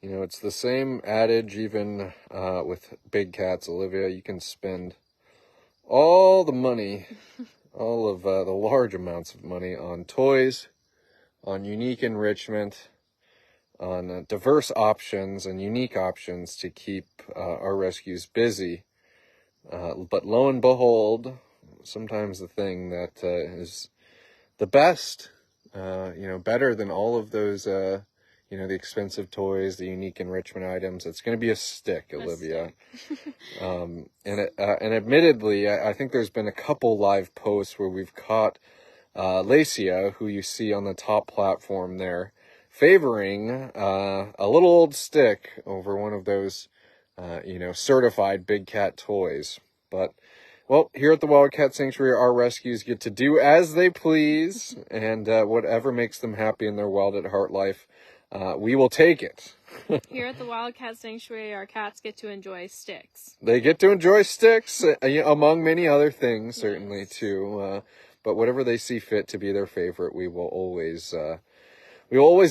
You know, it's the same adage even with big cats, Olivia. You can spend all the money, all of the large amounts of money on toys, on unique enrichment, on diverse options and unique options to keep our rescues busy. But lo and behold, sometimes the thing that is the best, better than all of those, the expensive toys, the unique enrichment items, it's going to be a stick, Olivia. And admittedly, I think there's been a couple live posts where we've caught Lesya, who you see on the top platform there, favoring a little old stick over one of those, certified big cat toys. But, well, here at the Wildcat Sanctuary, our rescues get to do as they please, and whatever makes them happy in their wild at heart life, we will take it. Here at the Wildcat Sanctuary, our cats get to enjoy sticks. They get to enjoy sticks, among many other things, certainly, too. But whatever they see fit to be their favorite, we will always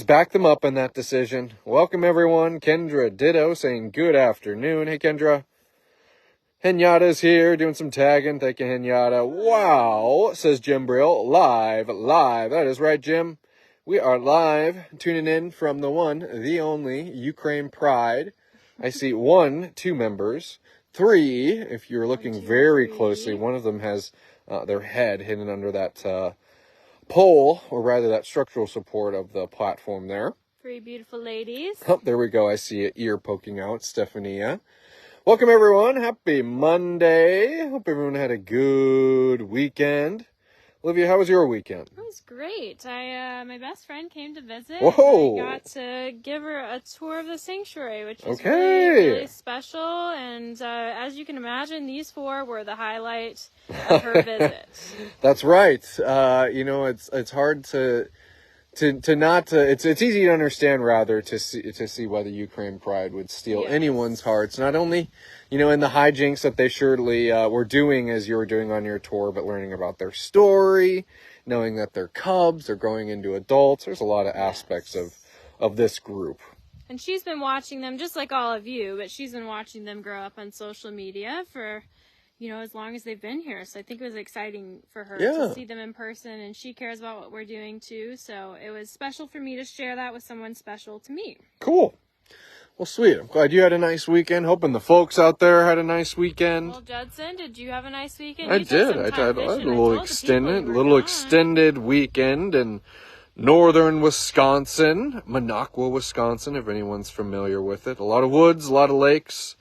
back them up in that decision. Welcome, everyone. Kendra Ditto saying good afternoon. Hey, Kendra. Henyada's here doing some tagging. Thank you, Henyada. Wow, says Jim Brill. Live. That is right, Jim. We are live, tuning in from the one, the only, Ukraine Pride. I see 2 members. 3, if you're looking very closely, one of them has their head hidden under that pole, or rather that structural support of the platform there. 3 beautiful ladies. Oh, there we go. I see an ear poking out. Stefania. Welcome, everyone. Happy Monday. Hope everyone had a good weekend. Olivia, how was your weekend? It was great. My best friend came to visit. Whoa! I got to give her a tour of the sanctuary, which was really special. And as you can imagine, these 4 were the highlight of her visit. That's right. It's hard it's easy to understand, rather, to see why the Ukraine Pride would steal anyone's hearts. Not only, in the hijinks that they surely were doing as you were doing on your tour, but learning about their story, knowing that they're cubs, they're growing into adults. There's a lot of aspects of this group. And she's been watching them, just like all of you, but she's been watching them grow up on social media for as long as they've been here. So I think it was exciting for her to see them in person, and she cares about what we're doing too. So it was special for me to share that with someone special to me. Cool. Well, sweet. I'm glad you had a nice weekend. Hoping the folks out there had a nice weekend. Well, Judson, did you have a nice weekend? I did. I had a little extended weekend in northern Wisconsin, Minocqua, Wisconsin, if anyone's familiar with it. A lot of woods, a lot of lakes.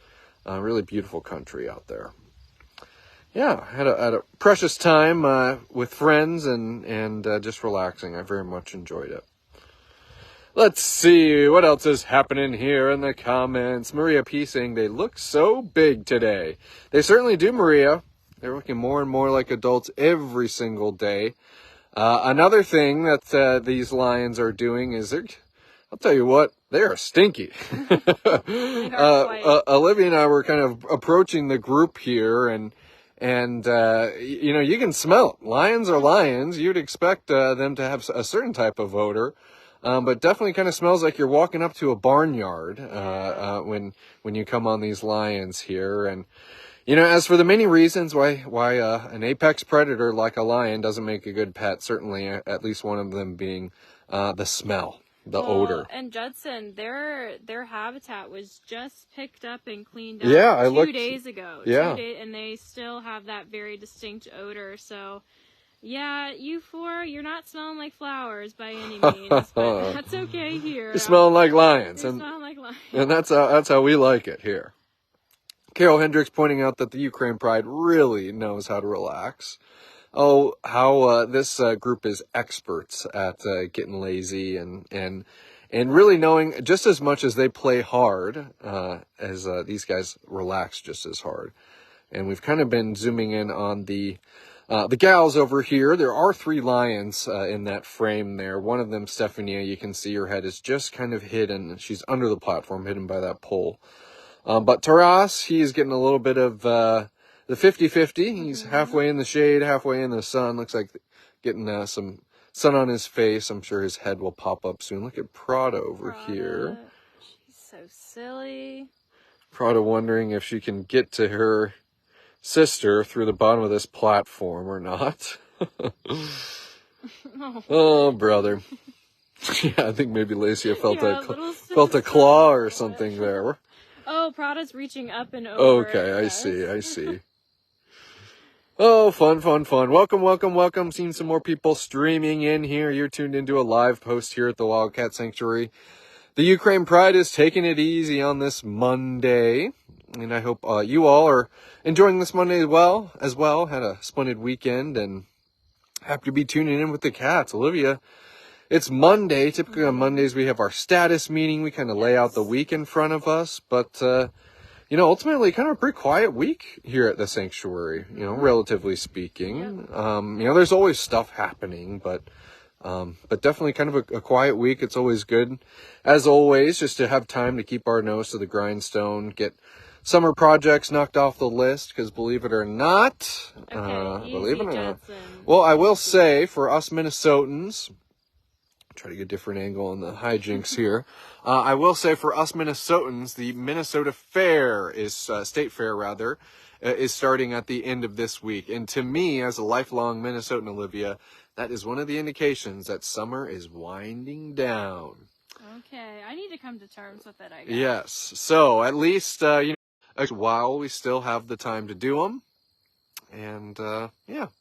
Really beautiful country out there. Yeah, had a precious time with friends and just relaxing. I very much enjoyed it. Let's see what else is happening here in the comments. Maria P saying they look so big today. They certainly do, Maria. They're looking more and more like adults every single day. Another thing that these lions are doing is I'll tell you what, they are stinky. Olivia and I were kind of approaching the group here, and you can smell it. Lions are lions. You'd expect them to have a certain type of odor, but definitely kind of smells like you're walking up to a barnyard when you come on these lions here. And as for the many reasons why an apex predator like a lion doesn't make a good pet, certainly at least one of them being the smell. The odor. And Judson, their habitat was just picked up and cleaned up 2 days ago. Yeah. And they still have that very distinct odor. So, yeah, you 4, you're not smelling like flowers by any means, but that's okay here. You're smelling like lions. You're smelling like lions. And that's how we like it here. Carol Hendricks pointing out that the Ukraine Pride really knows how to relax. Oh, how this group is experts at getting lazy and really knowing just as much as they play hard as these guys relax just as hard. And we've kind of been zooming in on the gals over here. There are 3 lions in that frame there. One of them, Stefania, you can see her head is just kind of hidden. She's under the platform, hidden by that pole. But Taras, he's getting a little bit of the 50-50, he's halfway in the shade, halfway in the sun. Looks like getting some sun on his face. I'm sure his head will pop up soon. Look at Prada over here. So silly. Prada wondering if she can get to her sister through the bottom of this platform or not. Oh, brother. Yeah, I think maybe Lesya felt a claw or something there. Oh, Prada's reaching up and over. Okay, I see. Oh, fun. Welcome. Seeing some more people streaming in here. You're tuned into a live post here at the Wildcat Sanctuary. The Ukraine Pride is taking it easy on this Monday. And I hope you all are enjoying this Monday as well. Had a splendid weekend and happy to be tuning in with the cats. Olivia, it's Monday. Typically on Mondays we have our status meeting. We kind of lay out the week in front of us. But, ultimately kind of a pretty quiet week here at the sanctuary, relatively speaking. Yep. There's always stuff happening, but definitely kind of a quiet week. It's always good, as always, just to have time to keep our nose to the grindstone, get summer projects knocked off the list, because believe it or not, well, I will say, for us Minnesotans, try to get a different angle on the hijinks here. I will say for us Minnesotans, the Minnesota Fair State Fair is starting at the end of this week. And to me, as a lifelong Minnesotan, Olivia, that is one of the indications that summer is winding down. Okay, I need to come to terms with it, I guess. Yes, so at least, while we still have the time to do them. And,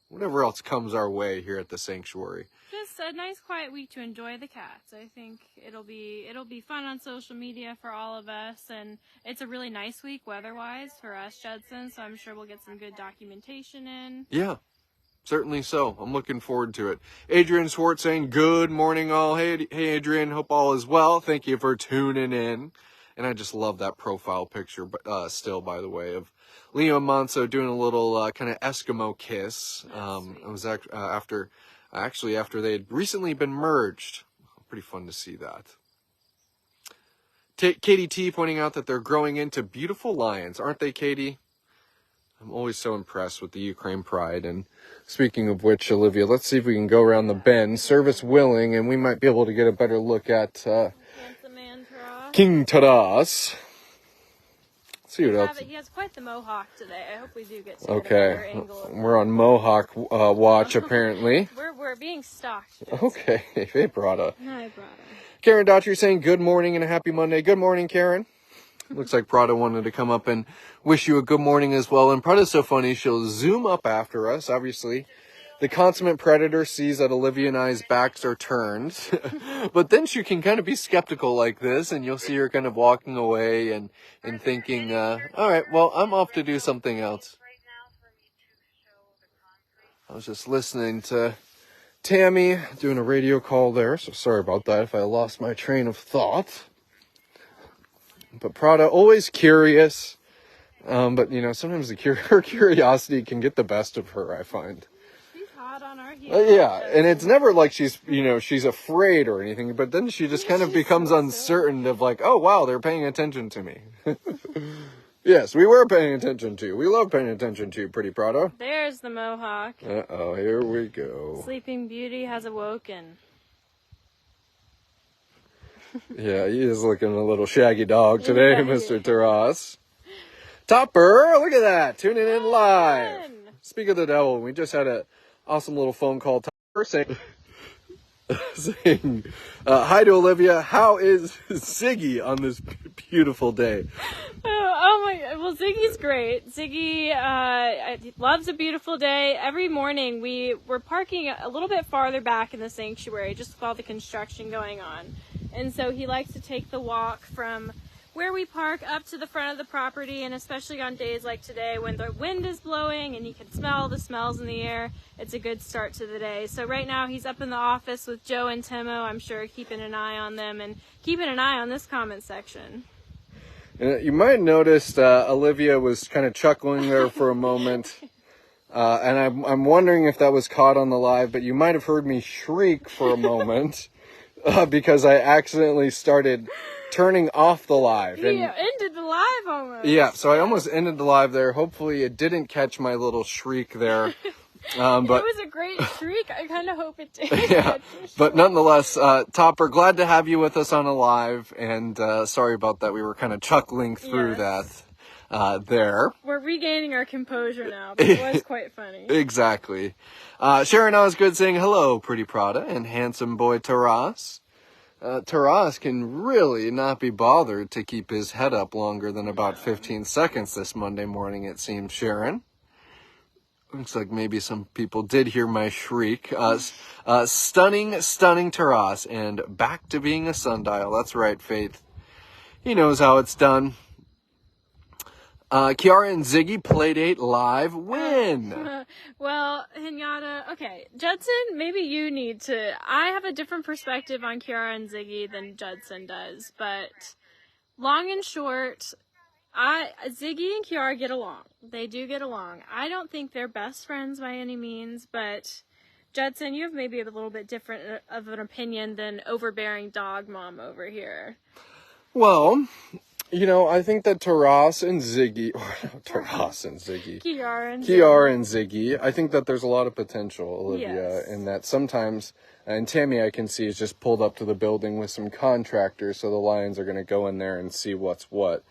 whatever else comes our way here at the sanctuary. Just a nice quiet week to enjoy the cats. I think it'll be fun on social media for all of us, and it's a really nice week weather-wise for us, Judson, so I'm sure we'll get some good documentation in. Yeah, certainly so. I'm looking forward to it. Adrian Schwartz saying, good morning all. Hey Adrian, hope all is well. Thank you for tuning in. And I just love that profile picture, still, by the way, of Leo and Monso doing a little kind of Eskimo kiss. It was after they had recently been merged. Pretty fun to see that. Katie T pointing out that they're growing into beautiful lions. Aren't they, Katie? I'm always so impressed with the Ukraine Pride. And speaking of which, Olivia, let's see if we can go around the bend. Service willing, and we might be able to get a better look at King Taras. See what else. He has quite the mohawk today. I hope we do get to get a better angle. We're on mohawk watch, apparently. We're being stalked. Okay. Hey, Prada. Hi, Prada. Karen Daughtry saying good morning and a happy Monday. Good morning, Karen. Looks like Prada wanted to come up and wish you a good morning as well. And Prada's so funny. She'll zoom up after us, obviously. The consummate predator sees that Olivia and I's backs are turned, but then she can kind of be skeptical like this, and you'll see her kind of walking away and thinking, all right, well, I'm off to do something else. I was just listening to Tammy doing a radio call there, so sorry about that if I lost my train of thought. But Prada, always curious, but, sometimes her curiosity can get the best of her, I find. On our heels. Yeah, and it's never like she's afraid or anything, but then she just kind of becomes uncertain of like, oh, wow, they're paying attention to me. Yes, we were paying attention to you. We love paying attention to you, pretty Prada. There's the mohawk. Uh-oh, here we go. Sleeping Beauty has awoken. Yeah, he is looking a little shaggy dog today, Mr. Taras. Topper, look at that, tuning in live. Speak of the devil, we just had a awesome little phone call saying hi to Olivia. How is Ziggy on this beautiful day? Oh my, well, Ziggy's great. Ziggy loves a beautiful day. Every morning we're parking a little bit farther back in the sanctuary just with all the construction going on. And so he likes to take the walk from where we park up to the front of the property, and especially on days like today when the wind is blowing and you can smell the smells in the air, it's a good start to the day. So right now he's up in the office with Joe and Timo, I'm sure, keeping an eye on them and keeping an eye on this comment section. You might have noticed Olivia was kind of chuckling there for a moment, and I'm wondering if that was caught on the live, but you might have heard me shriek for a moment because I accidentally started turning off the live. And ended the live almost. Yeah, so I almost ended the live there. Hopefully it didn't catch my little shriek there. But it was a great shriek. I kind of hope it did. Yeah, but nonetheless, Topper, glad to have you with us on a live, and sorry about that. We were kind of chuckling through that there. We're regaining our composure now, but it was quite funny. Exactly. Sharon Osgood saying hello, pretty Prada, and handsome boy Taras. Taras can really not be bothered to keep his head up longer than about 15 seconds this Monday morning, it seems, Sharon. Looks like maybe some people did hear my shriek. Stunning Taras, and back to being a sundial. That's right, Faith. He knows how it's done. Kiara and Ziggy Playdate live win. Well, Hinata, okay, Judson, maybe you need to. I have a different perspective on Kiara and Ziggy than Judson does, but long and short, Ziggy and Kiara get along. They do get along. I don't think they're best friends by any means, but Judson, you have maybe a little bit different of an opinion than overbearing dog mom over here. Well, you know, I think that Kiara and Ziggy, I think that there's a lot of potential, Olivia, in that sometimes, and Tammy I can see is just pulled up to the building with some contractors, so the Lions are going to go in there and see what's what.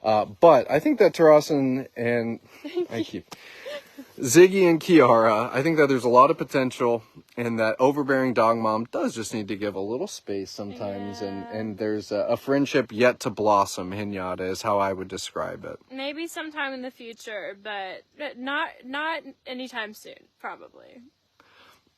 But I think that Ziggy and Kiara, I think that there's a lot of potential, and that overbearing dog mom does just need to give a little space sometimes, and there's a friendship yet to blossom, Hinata, is how I would describe it. Maybe sometime in the future, but not anytime soon, probably.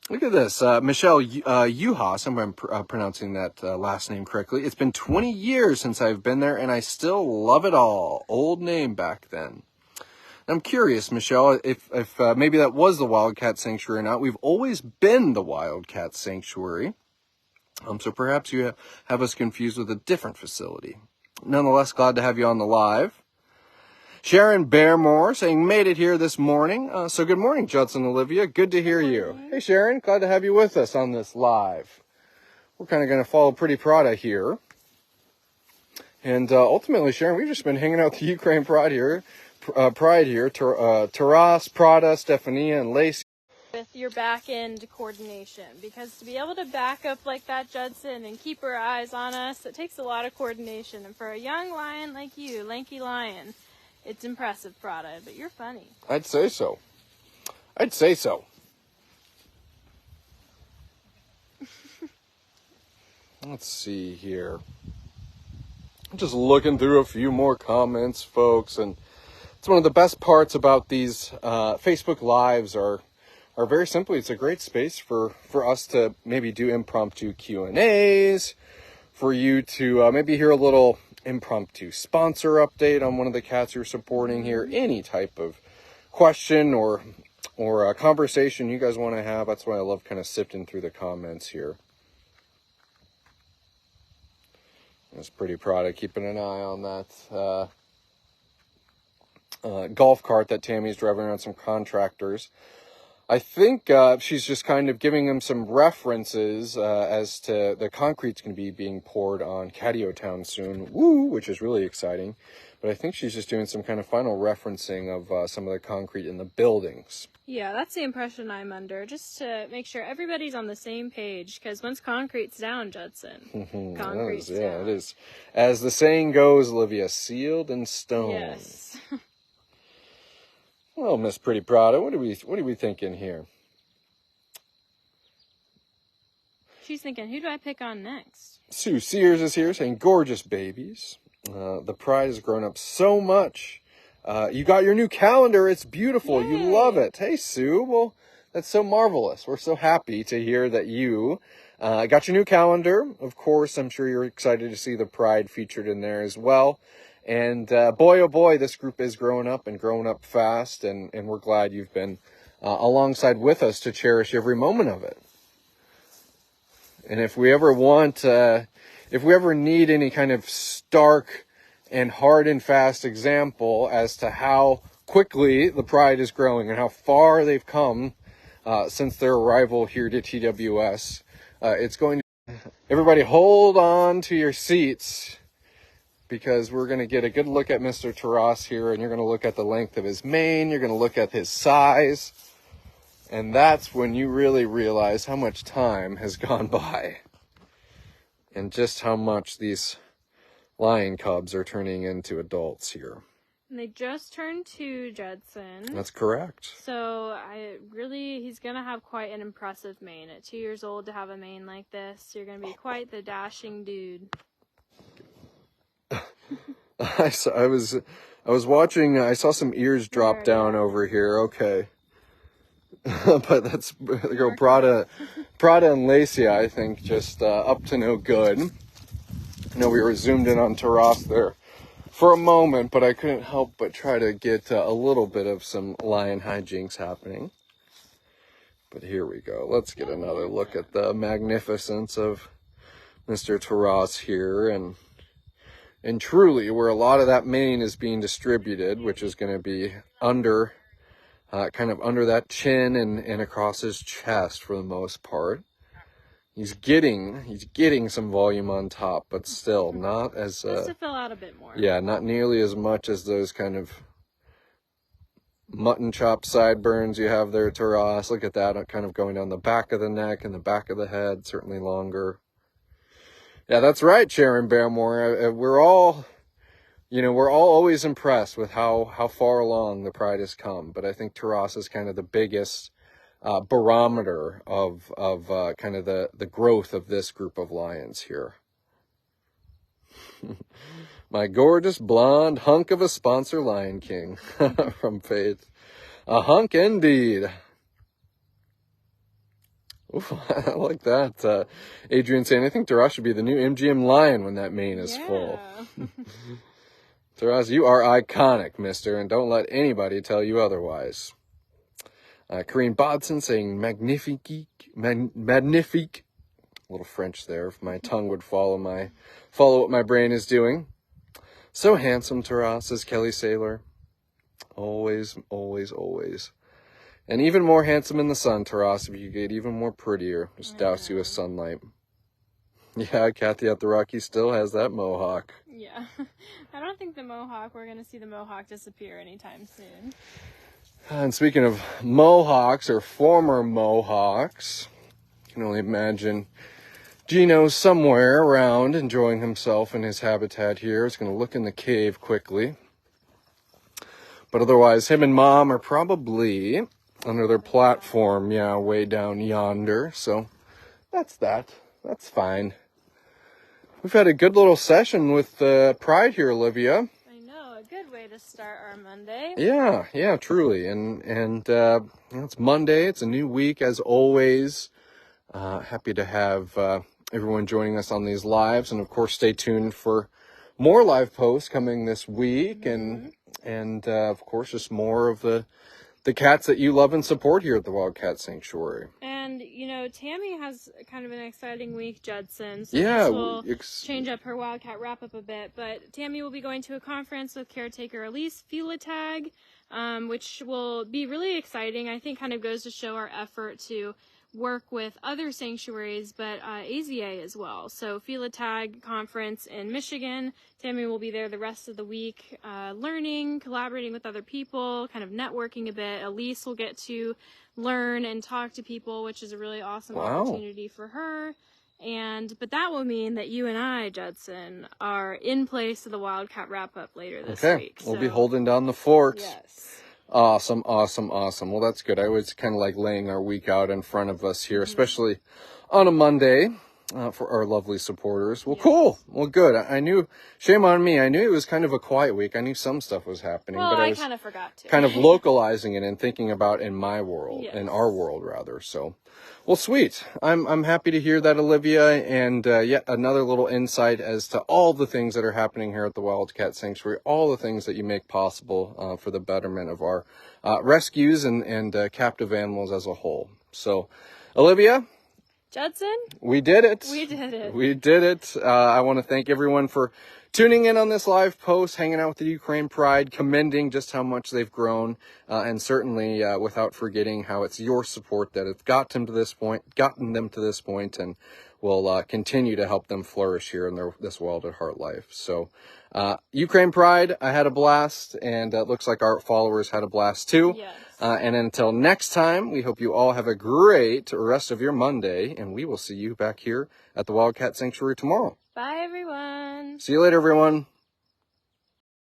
Look at this. Michelle Juhas, I'm pronouncing that last name correctly. It's been 20 years since I've been there, and I still love it all. Old name back then. I'm curious, Michelle, if maybe that was the Wildcat Sanctuary or not. We've always been the Wildcat Sanctuary. So perhaps you have us confused with a different facility. Nonetheless, glad to have you on the live. Sharon Bearmore saying, made it here this morning. So good morning, Judson, Olivia. Good to hear you. Hey, Sharon, glad to have you with us on this live. We're kind of going to follow Pretty Prada here. And ultimately, Sharon, we've just been hanging out with the Ukraine Pride here. Taras, Prada, Stefania, and Lesya. With your back end coordination, because to be able to back up like that, Judson, and keep her eyes on us, it takes a lot of coordination. And for a young lion like you, lanky lion, it's impressive, Prada, but you're funny. I'd say so. Let's see here. I'm just looking through a few more comments, folks, and it's one of the best parts about these Facebook Lives are very simply, it's a great space for us to maybe do impromptu Q&As, for you to maybe hear a little impromptu sponsor update on one of the cats you're supporting here, any type of question or a conversation you guys want to have. That's why I love kind of sifting through the comments here. It's Pretty Prada keeping an eye on that golf cart that Tammy's driving around some contractors. I think she's just kind of giving them some references as to the concrete's going to be being poured on Catio Town soon, which is really exciting. But I think she's just doing some kind of final referencing of some of the concrete in the buildings. Yeah, that's the impression I'm under, just to make sure everybody's on the same page, because once concrete's down, Judson, concrete's down. Yeah, it is. As the saying goes, Olivia, sealed in stone. Yes. Well, Miss Pretty Prada, what are we thinking here? She's thinking, who do I pick on next? Sue Sears is here saying, gorgeous babies. The Pride has grown up so much. You got your new calendar. It's beautiful. Yay. You love it. Hey, Sue. Well, that's so marvelous. We're so happy to hear that you got your new calendar. Of course, I'm sure you're excited to see the Pride featured in there as well. And boy, oh boy, this group is growing up and growing up fast. And we're glad you've been alongside with us to cherish every moment of it. And if we ever need any kind of stark and hard and fast example as to how quickly the Pride is growing and how far they've come since their arrival here to TWS, it's going to... Everybody hold on to your seats, because we're going to get a good look at Mr. Taras here, and you're going to look at the length of his mane, you're going to look at his size, And that's when you really realize how much time has gone by. And just how much these lion cubs are turning into adults here. And they just turned 2, Judson. That's correct. So he's going to have quite an impressive mane. At 2 years old, to have a mane like this, you're going to be quite the dashing dude. I was watching, I saw some ears drop down over here. Okay. But that's the girl Prada and Lesya, I think, just up to no good. I know we were zoomed in on Taras there for a moment, but I couldn't help but try to get a little bit of some lion hijinks happening. But here we go. Let's get another look at the magnificence of Mr. Taras here, and truly where a lot of that mane is being distributed, which is going to be under, kind of under that chin and across his chest for the most part. He's getting some volume on top, but still not as just to fill out a bit more. Yeah, not nearly as much as those kind of mutton chop sideburns you have there, Taras. Look at that, kind of going down the back of the neck and the back of the head, certainly longer. Yeah, that's right, Sharon Barrymore. We're all always impressed with how far along the pride has come, but I think Taras is kind of the biggest barometer of kind of the growth of this group of lions here. My gorgeous blonde hunk of a sponsor Lion King from Faith. A hunk indeed. Oof, I like that. Adrian saying, I think Taras should be the new MGM Lion when that mane is full. Taras, you are iconic, mister, and don't let anybody tell you otherwise. Corinne Bodson saying magnifique. A little French there, if my tongue would follow what my brain is doing. So handsome, Taras, says Kelly Saylor. Always, always, always. And even more handsome in the sun, Taras, if you could get even more prettier. Just douse you with sunlight. Yeah, Kathy at the Rocky still has that mohawk. Yeah. I don't think we're going to see the mohawk disappear anytime soon. And speaking of mohawks, or former mohawks, I can only imagine Gino's somewhere around enjoying himself in his habitat here. He's going to look in the cave quickly. But otherwise, him and Mom are probably under their platform, way down yonder. So that's that. That's fine. We've had a good little session with Pride here, Olivia. Good way to start our Monday. Yeah, truly. And it's Monday. It's a new week, as always. Happy to have everyone joining us on these lives. And, of course, stay tuned for more live posts coming this week. And of course, just more of the cats that you love and support here at the Wildcat Sanctuary. And, Tammy has kind of an exciting week, Judson. So we'll change up her Wildcat wrap-up a bit. But Tammy will be going to a conference with caretaker Elise Filatag, which will be really exciting. I think kind of goes to show our effort to work with other sanctuaries, but AZA as well. So Filatag conference in Michigan. Tammy will be there the rest of the week, learning, collaborating with other people, kind of networking a bit. Elise will get to learn and talk to people, which is a really awesome opportunity for her. But that will mean that you and I, Judson, are in place of the Wildcat wrap-up later this week. We'll be holding down the fort. Yes. Awesome. Well, that's good. I always kind of like laying our week out in front of us here, especially on a Monday for our lovely supporters. Well, cool. Well, good. I knew, shame on me. I knew it was kind of a quiet week. I knew some stuff was happening, but I kind of forgot to. Kind of localizing it and thinking about in my world, in our world rather. So, well, sweet. I'm happy to hear that, Olivia, and yet another little insight as to all the things that are happening here at the Wildcat Sanctuary, all the things that you make possible for the betterment of our rescues and captive animals as a whole. So, Olivia, Judson, we did it. We did it. I want to thank everyone for tuning in on this live post, hanging out with the Ukraine Pride, commending just how much they've grown, and certainly without forgetting how it's your support that have gotten them to this point, and will continue to help them flourish here in this Wild at Heart life. So Ukraine Pride, I had a blast, and it looks like our followers had a blast too. Yes. And until next time, we hope you all have a great rest of your Monday, and we will see you back here at the Wildcat Sanctuary tomorrow. Bye, everyone. See you later, everyone.